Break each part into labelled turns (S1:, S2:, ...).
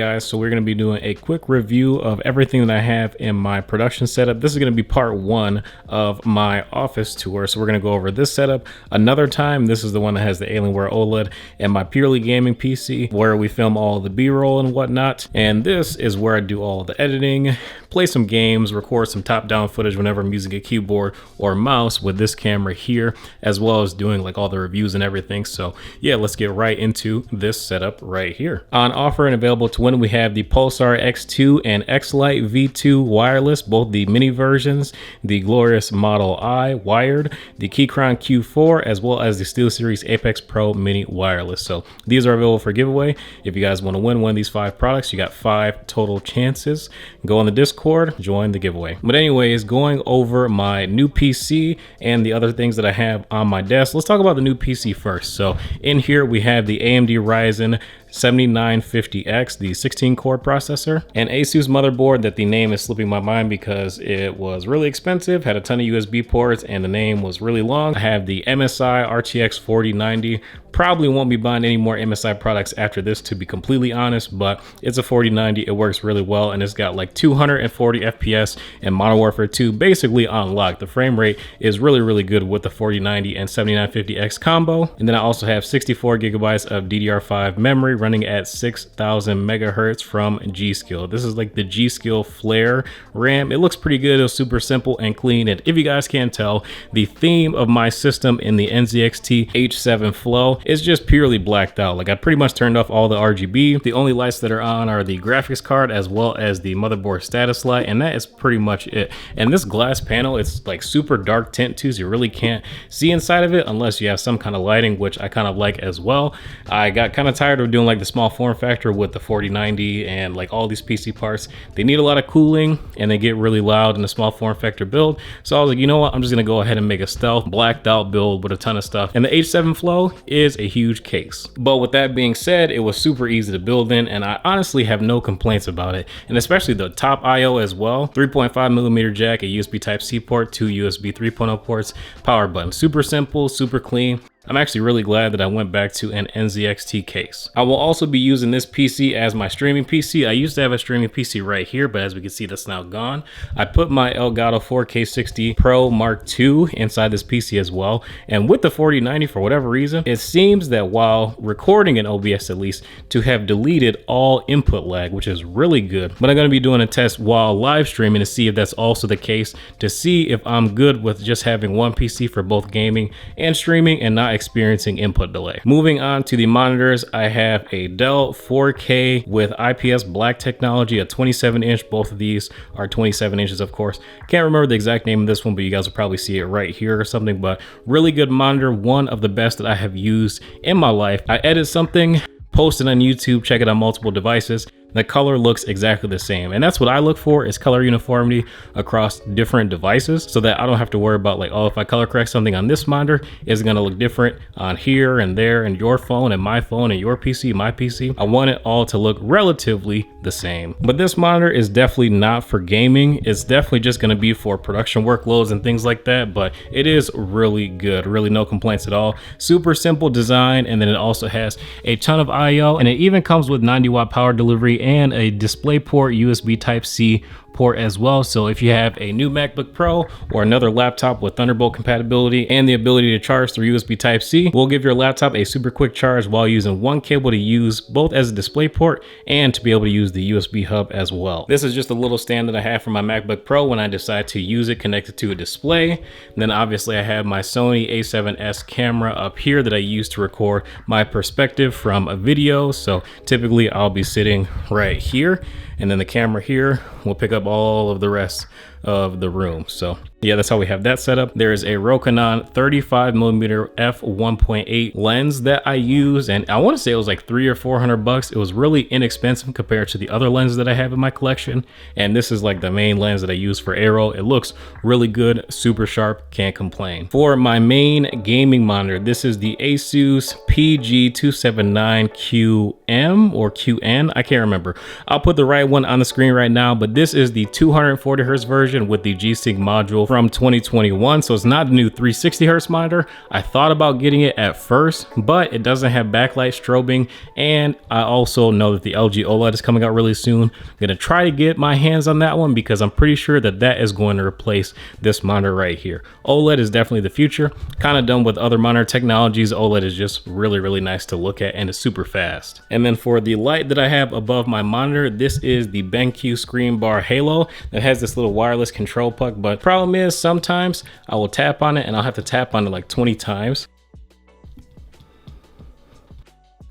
S1: guys, so we're going to be doing a quick review of everything that I have in my production setup. This is going to be part one of my office tour, so we're going to go over this setup another time. This is the one that has the Alienware OLED and my purely gaming PC where we film all the B-roll and whatnot, and this is where I do all the editing, play some games, record some top-down footage whenever I'm using a keyboard or mouse with this camera here, as well as doing like all the reviews and everything. So yeah, let's get right into this setup right here. On offer and available to win, we have the Pulsar X2 and X-Lite V2 wireless, both the mini versions, the glorious Model I wired, the Keychron Q4, as well as the SteelSeries Apex Pro mini wireless. So these are available for giveaway. If you guys want to win one of these 5 products, you got 5 total chances. Go on the Discord, join the giveaway. But anyways, going over my new PC and the other things that I have on my desk, let's talk about the new PC first. So in here we have the AMD Ryzen 7950X, the 16-core processor, an Asus motherboard that the name is slipping my mind because it was really expensive, had a ton of USB ports, and the name was really long. I have the MSI RTX 4090. Probably won't be buying any more MSI products after this, to be completely honest, but it's a 4090. It works really well, and it's got like 240 FPS and Modern Warfare 2 basically unlocked. The frame rate is really good with the 4090 and 7950X combo. And then I also have 64 gigabytes of DDR5 memory running at 6000 megahertz from G.Skill. This is like the G.Skill Flare RAM. It looks pretty good. It was super simple and clean. And if you guys can't tell, the theme of my system in the NZXT H7 Flow is just purely blacked out. Like I pretty much turned off all the RGB. The only lights that are on are the graphics card as well as the motherboard status light, and that is pretty much it. And this glass panel, it's like super dark tint too, so you really can't see inside of it unless you have some kind of lighting, which I kind of like as well. I got kind of tired of doing like the small form factor with the 4090 and like all these PC parts. They need a lot of cooling and they get really loud in the small form factor build. So I was like, you know what, I'm just gonna go ahead and make a stealth blacked out build with a ton of stuff. And the H7 Flow is a huge case. But with that being said, it was super easy to build in, and I honestly have no complaints about it. And especially the top IO as well. 3.5mm jack, a USB Type-C port, 2 USB 3.0 ports, power button. Super simple, super clean. I'm actually really glad that I went back to an NZXT case. I will also be using this PC as my streaming PC. I used to have a streaming PC right here, but as we can see, that's now gone. I put my Elgato 4K60 Pro Mark II inside this PC as well. And with the 4090, for whatever reason, it seems that while recording in OBS at least, to have deleted all input lag, which is really good. But I'm going to be doing a test while live streaming to see if that's also the case, to see if I'm good with just having one PC for both gaming and streaming and not experiencing input delay. Moving on to the monitors, I have a Dell 4K with IPS black technology, a 27-inch. Both of these are 27 inches, of course. Can't remember the exact name of this one, but you guys will probably see it right here or something. But really good monitor, one of the best that I have used in my life. I edit something, post it on YouTube, check it on multiple devices. The color looks exactly the same, and that's what I look for, is color uniformity across different devices, so that I don't have to worry about like, oh, if I color correct something on this monitor, is it going to look different on here and there and your phone and my phone and your PC, my PC. I want it all to look relatively the same. But this monitor is definitely not for gaming. It's definitely just going to be for production workloads and things like that, but it is really good. Really no complaints at all. Super simple design, and then it also has a ton of IO, and it even comes with 90-watt power delivery and a DisplayPort USB Type-C port as well. So if you have a new MacBook Pro or another laptop with Thunderbolt compatibility and the ability to charge through USB Type-C, we'll give your laptop a super quick charge while using one cable to use both as a DisplayPort and to be able to use the USB hub as well. This is just a little stand that I have for my MacBook Pro when I decide to use it connected to a display. And then obviously I have my Sony a7S camera up here that I use to record my perspective from a video. So typically I'll be sitting right here, and then the camera here will pick up all of the rest of the room. So yeah, that's how we have that set up. There is a Rokinon 35mm f1.8 lens that I use, and I want to say it was like $300 or $400. It was really inexpensive compared to the other lenses that I have in my collection, and this is like the main lens that I use for aero. It looks really good, super sharp, can't complain. For my main gaming monitor, this is the Asus PG279QM or QN, I can't remember. I'll put the right one on the screen right now, but this is the 240 hertz version with the G-Sync module from 2021. So it's not the new 360 hertz monitor. I thought about getting it at first, but it doesn't have backlight strobing. And I also know that the LG OLED is coming out really soon. I'm gonna try to get my hands on that one because I'm pretty sure that that is going to replace this monitor right here. OLED is definitely the future. Kind of done with other monitor technologies. OLED is just really nice to look at and it's super fast. And then for the light that I have above my monitor, this is the BenQ Screen Bar Halo that has this little wireless control puck. But problem is sometimes I will tap on it and I'll have to tap on it like 20 times.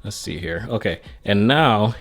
S1: Let's see here. Okay, and now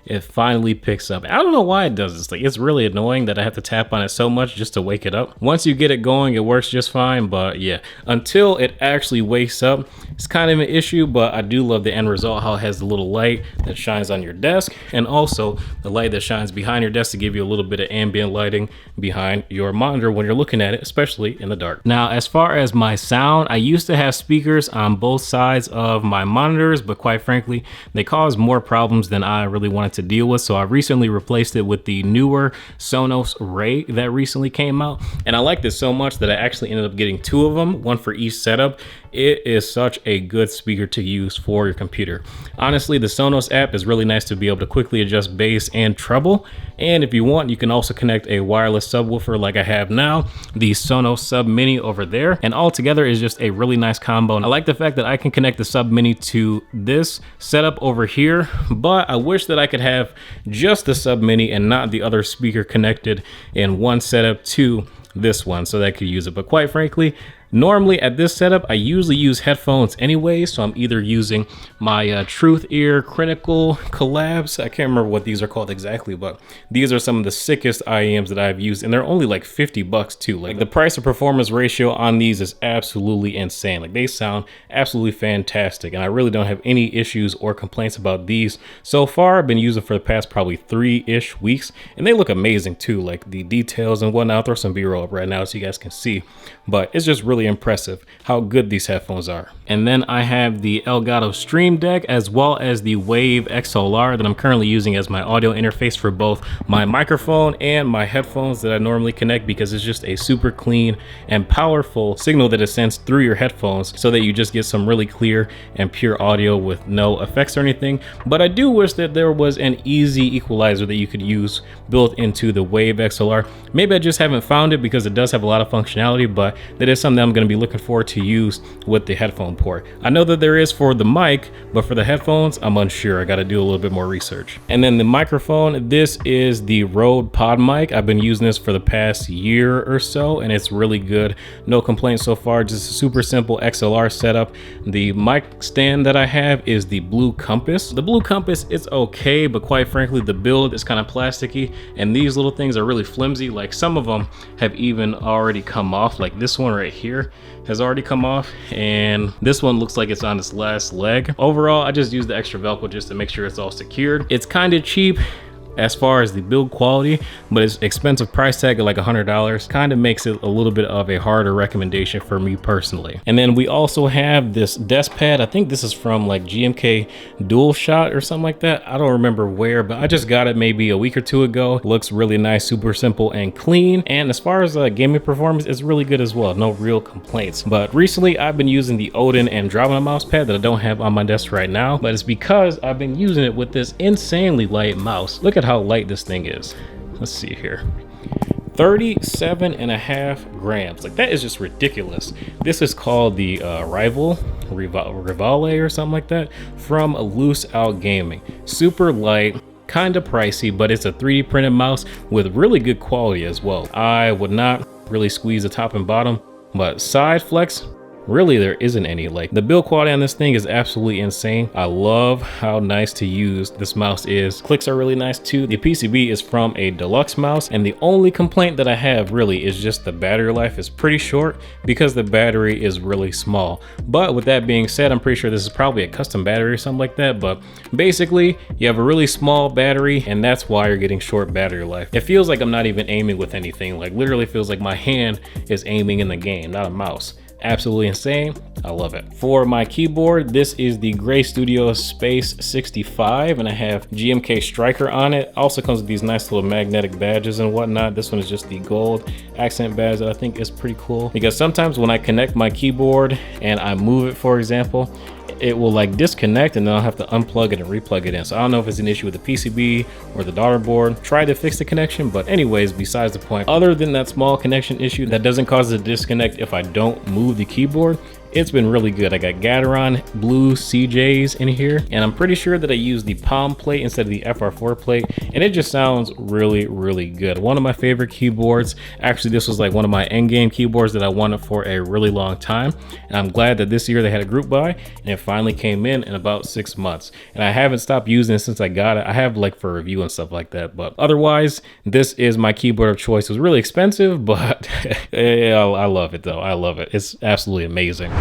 S1: it finally picks up. I don't know why it does this. Like, it's really annoying that I have to tap on it so much just to wake it up. Once you get it going, it works just fine. But yeah, until it actually wakes up, it's kind of an issue. But I do love the end result, how it has the little light that shines on your desk and also the light that shines behind your desk to give you a little bit of ambient lighting behind your monitor when you're looking at it, especially in the dark. Now, as far as my sound, I used to have speakers on both sides of my monitors, but quite frankly, they cause more problems than I really wanted to deal with. So I recently replaced it with the newer Sonos Ray that recently came out. And I like this so much that I actually ended up getting two of them, one for each setup. It is such a good speaker to use for your computer. Honestly, the Sonos app is really nice to be able to quickly adjust bass and treble. And if you want, you can also connect a wireless subwoofer like I have now, the Sonos Sub Mini over there. And all together is just a really nice combo. And I like the fact that I can connect the Sub Mini to this setup over here, but I wish that I could have just the Sub Mini and not the other speaker connected in one setup to this one so that I could use it. But quite frankly, normally at this setup, I usually use headphones anyway, so I'm either using my Truth Ear Critical collabs. I can't remember what these are called exactly, but these are some of the sickest IEMs that I've used, and they're only like 50 bucks too. Like, the price to performance ratio on these is absolutely insane. Like, they sound absolutely fantastic, and I really don't have any issues or complaints about these so far. I've been using for the past probably 3-ish weeks, and they look amazing too. Like, the details and whatnot. I'll throw some B-roll up right now so you guys can see, but it's just really impressive how good these headphones are. And then I have the Elgato Stream Deck as well as the Wave XLR that I'm currently using as my audio interface for both my microphone and my headphones that I normally connect, because it's just a super clean and powerful signal that it sends through your headphones so that you just get some really clear and pure audio with no effects or anything. But I do wish that there was an easy equalizer that you could use built into the Wave XLR. Maybe I just haven't found it because it does have a lot of functionality, but that is something I'm going to be looking forward to use with the headphone port. I know that there is for the mic, but for the headphones, I'm unsure. I got to do a little bit more research. And then the microphone, this is the Rode Pod mic. I've been using this for the past year or so, and it's really good. No complaints so far. Just a super simple XLR setup. The mic stand that I have is the Blue Compass. The Blue Compass, it's okay, but quite frankly, the build is kind of plasticky, and these little things are really flimsy. Like, some of them have even already come off. Like, this one right here has already come off, and this one looks like it's on its last leg. Overall, I just use the extra Velcro just to make sure it's all secured. It's kind of cheap as far as the build quality, but its expensive price tag of like $100 kind of makes it a little bit of a harder recommendation for me personally. And then we also have this desk pad. I think this is from like GMK Dual Shot or something like that. I don't remember where, but I just got it maybe a week or two ago. Looks really nice, super simple and clean. And as far as gaming performance, it's really good as well. No real complaints. But recently I've been using the Odin Andromeda mouse pad that I don't have on my desk right now, but it's because I've been using it with this insanely light mouse. Look at how light this thing is. Let's see here. 37.5 grams. Like, that is just ridiculous. This is called the Rivale or something like that from Loose Out Gaming. Super light, kind of pricey, but it's a 3D printed mouse with really good quality as well. I would not really squeeze the top and bottom, but side flex, really there isn't any. Like, the build quality on this thing is absolutely insane. I love how nice to use this mouse is. Clicks are really nice too. The PCB is from a deluxe mouse, and the only complaint that I have really is just the battery life is pretty short because the battery is really small. But with that being said, I'm pretty sure this is probably a custom battery or something like that. But basically, you have a really small battery, and that's why you're getting short battery life. It feels like I'm not even aiming with anything. Like, literally feels like my hand is aiming in the game, not a mouse. absolutely insane. I love it. For my keyboard, this is the Gray Studio Space 65, and I have GMK Striker on it. Also comes with these nice little magnetic badges and whatnot. This one is just the gold accent badge that I think is pretty cool, because sometimes when I connect my keyboard and I move it, for example, it will like disconnect and then I'll have to unplug it and replug it in. So I don't know if it's an issue with the PCB or the daughter board. Tried to fix the connection, but anyways, besides the point. Other than that small connection issue that doesn't cause a disconnect if I don't move the keyboard, it's been really good. I got Gateron blue CJs in here, and I'm pretty sure that I used the palm plate instead of the FR4 plate, and it just sounds really, really good. One of my favorite keyboards. Actually, this was like one of my endgame keyboards that I wanted for a really long time, and I'm glad that this year they had a group buy, and it finally came in about 6 months. And I haven't stopped using it since I got it. I have like for review and stuff like that, but otherwise, this is my keyboard of choice. It was really expensive, but I love it though. I love it. It's absolutely amazing.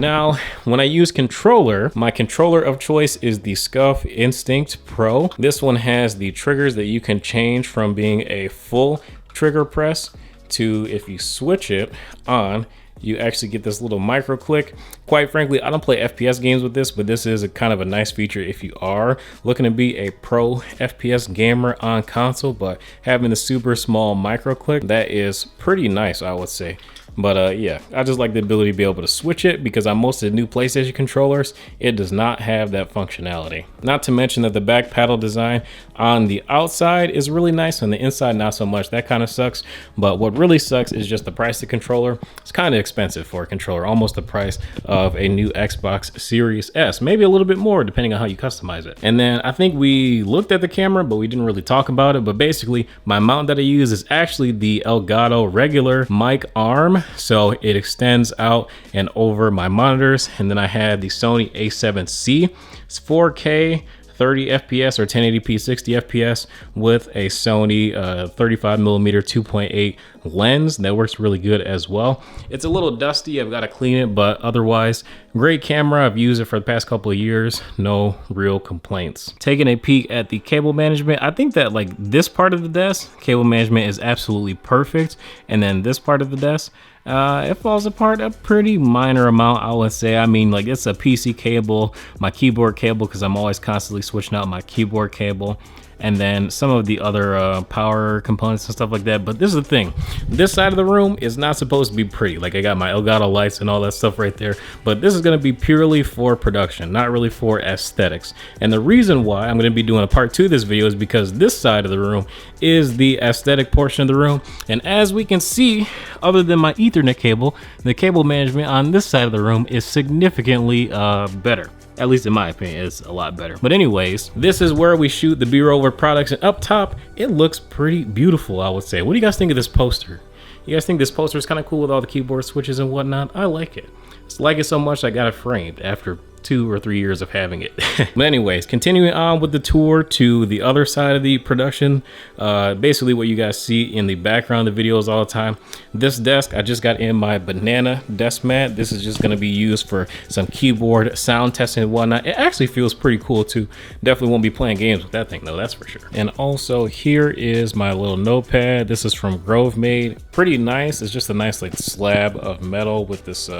S1: Now, when I use controller, my controller of choice is the Scuff Instinct Pro. This one has the triggers that you can change from being a full trigger press to, if you switch it on, you actually get this little micro click. Quite frankly, I don't play FPS games with this, but this is a kind of a nice feature if you are looking to be a pro FPS gamer on console. But having the super small micro click, that is pretty nice, I would say. But yeah, I just like the ability to be able to switch it, because on most of the new PlayStation controllers, it does not have that functionality. Not to mention that the back paddle design on the outside is really nice, on the inside not so much. That kind of sucks. But what really sucks is just the price of the controller. It's kind of expensive for a controller, almost the price of a new Xbox Series S, maybe a little bit more depending on how you customize it. And then I think we looked at the camera, but we didn't really talk about it. But basically, my mount that I use is actually the Elgato regular mic arm. So it extends out and over my monitors. And then I had the Sony A7C. It's 4K 30 FPS or 1080p 60 FPS with a Sony 35mm 2.8 lens that works really good as well. It's a little dusty, I've got to clean it, but otherwise great camera. I've used it for the past couple of years, no real complaints. Taking a peek at the cable management, I think that like this part of the desk, cable management is absolutely perfect, and then this part of the desk, it falls apart a pretty minor amount, I would say. I mean, like, it's a PC cable, my keyboard cable, because I'm always constantly switching out my keyboard cable, and then some of the other power components and stuff like that. But this is the thing, this side of the room is not supposed to be pretty. Like, I got my Elgato lights and all that stuff right there, but this is going to be purely for production, not really for aesthetics. And the reason why I'm going to be doing a part 2 of this video is because this side of the room is the aesthetic portion of the room, and as we can see, other than my Ethernet cable, the cable management on this side of the room is significantly better. At least in my opinion, it's a lot better. But anyways, this is where we shoot the B-roll of products, and up top, it looks pretty beautiful, I would say. What do you guys think of this poster? You guys think this poster is kind of cool with all the keyboard switches and whatnot? I like it. I like it so much I got it framed after 2 or 3 years of having it. But anyways, continuing on with the tour to the other side of the production, basically what you guys see in the background of the videos all the time. This desk, I just got in my banana desk mat. This is just going to be used for some keyboard sound testing and whatnot. It actually feels pretty cool too. Definitely won't be playing games with that thing though, that's for sure. And also here is my little notepad. This is from Grove Made. Pretty nice. It's just a nice like slab of metal with this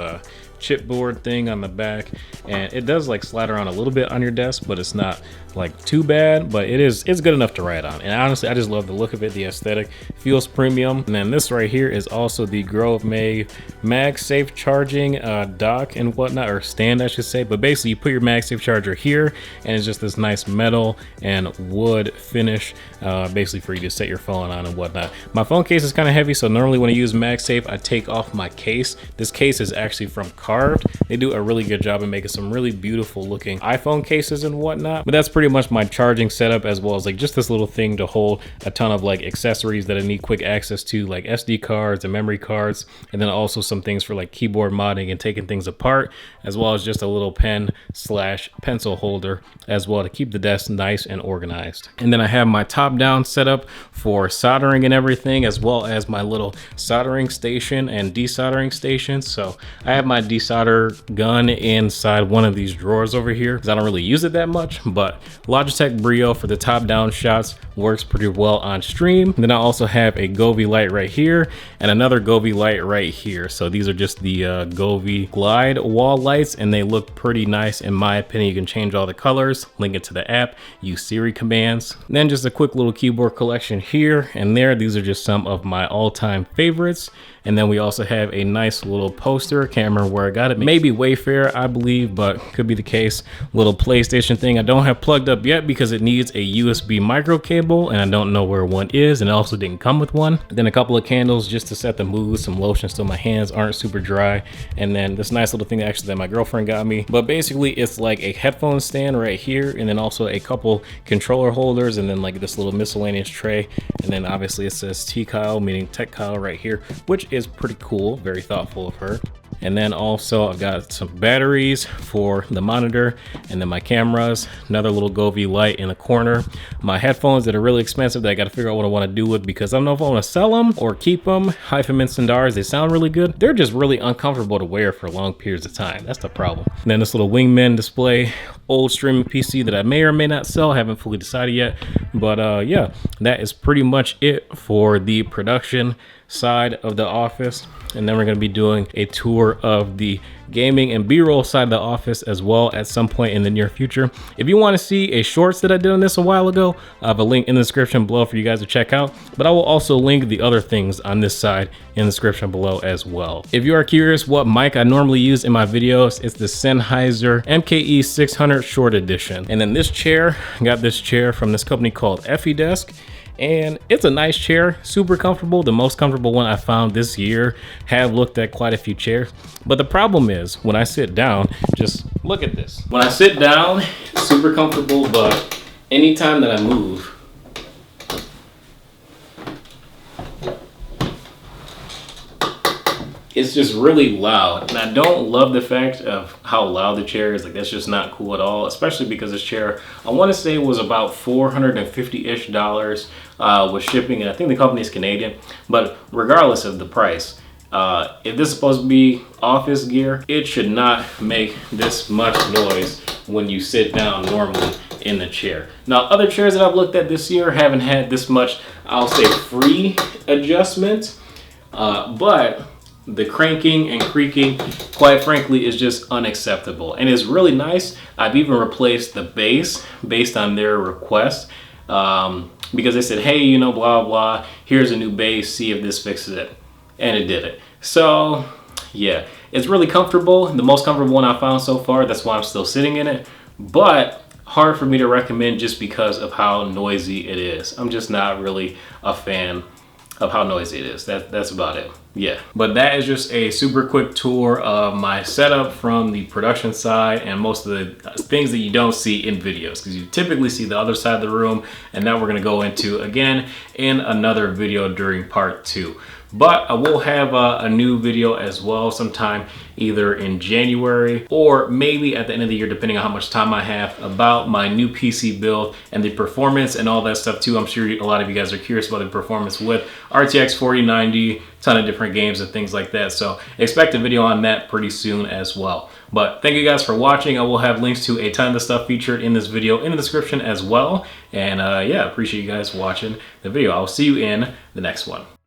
S1: chipboard thing on the back, and it does like slide around a little bit on your desk, but it's not like too bad, but it's good enough to write on. And honestly, I just love the look of it, the aesthetic, feels premium. And then this right here is also the Grove Made MagSafe charging dock and whatnot, or stand I should say. But basically you put your MagSafe charger here, and it's just this nice metal and wood finish, basically for you to set your phone on and whatnot. My phone case is kind of heavy, so normally when I use MagSafe, I take off my case. This case is actually from Carved. They do a really good job of making some really beautiful looking iPhone cases and whatnot. But that's pretty much my charging setup, as well as like just this little thing to hold a ton of like accessories that I need quick access to, like SD cards and memory cards, and then also some things for like keyboard modding and taking things apart, as well as just a little pen slash pencil holder as well to keep the desk nice and organized. And then I have my top down setup for soldering and everything, as well as my little soldering station and desoldering station. So I have my desolder gun inside one of these drawers over here because I don't really use it that much, but Logitech Brio for the top down shots works pretty well on stream. And then I also have a Govee light right here and another Govee light right here. So these are just the Govee Glide wall lights, and they look pretty nice in my opinion. You can change all the colors, link it to the app, use Siri commands. And then just a quick little keyboard collection here and there. These are just some of my all-time favorites. And then we also have a nice little poster, can't remember where I got it, maybe Wayfair I believe, but could be the case. Little PlayStation thing I don't have plugged up yet because it needs a USB micro cable and I don't know where one is, and it also didn't come with one. Then a couple of candles just to set the mood, some lotion so my hands aren't super dry, and then this nice little thing actually that my girlfriend got me. But basically it's like a headphone stand right here, and then also a couple controller holders, and then like this little miscellaneous tray, and then obviously it says T Kyle, meaning Tech Kyle right here, which is pretty cool, very thoughtful of her. And then also I've got some batteries for the monitor, and then my cameras, another little Govee light in the corner, my headphones that are really expensive that I got to figure out what I want to do with, because I don't know if I want to sell them or keep them. Hyphen Sandars, they sound really good. They're just really uncomfortable to wear for long periods of time. That's the problem. And then this little Wingman display, old streaming PC that I may or may not sell, haven't fully decided yet. But yeah, that is pretty much it for the production side of the office. And then we're going to be doing a tour of the gaming and B-roll side of the office as well at some point in the near future. If you want to see a shorts that I did on this a while ago, I have a link in the description below for you guys to check out, but I will also link the other things on this side in the description below as well. If you are curious what mic I normally use in my videos, it's the Sennheiser MKE 600 Short Edition. And then this chair, I got this chair from this company called Effie Desk. And it's a nice chair, super comfortable, the most comfortable one I found this year. Have looked at quite a few chairs, but the problem is when I sit down, just look at this. When I sit down, it's super comfortable, but anytime that I move, it's just really loud. And I don't love the fact of how loud the chair is. Like, that's just not cool at all, especially because this chair, I want to say, was about $450-ish with shipping, and I think the company is Canadian. But regardless of the price, if this is supposed to be office gear, it should not make this much noise when you sit down normally in the chair. Now, other chairs that I've looked at this year haven't had this much, I'll say, free adjustment, but the cranking and creaking, quite frankly, is just unacceptable, and it's really nice. I've even replaced the base based on their request, because they said, hey, you know, blah blah, here's a new base, see if this fixes it, and it did it. So yeah, it's really comfortable, the most comfortable one I found so far. That's why I'm still sitting in it, but hard for me to recommend just because of how noisy it is. I'm just not really a fan of how noisy it is. That's about it. Yeah, but that is just a super quick tour of my setup from the production side and most of the things that you don't see in videos, because you typically see the other side of the room, and that we're going to go into again in another video during part 2. But I will have a new video as well sometime either in January or maybe at the end of the year, depending on how much time I have, about my new PC build and the performance and all that stuff too. I'm sure a lot of you guys are curious about the performance with RTX 4090, ton of different games and things like that. So expect a video on that pretty soon as well. But thank you guys for watching. I will have links to a ton of the stuff featured in this video in the description as well. And yeah, appreciate you guys watching the video. I'll see you in the next one.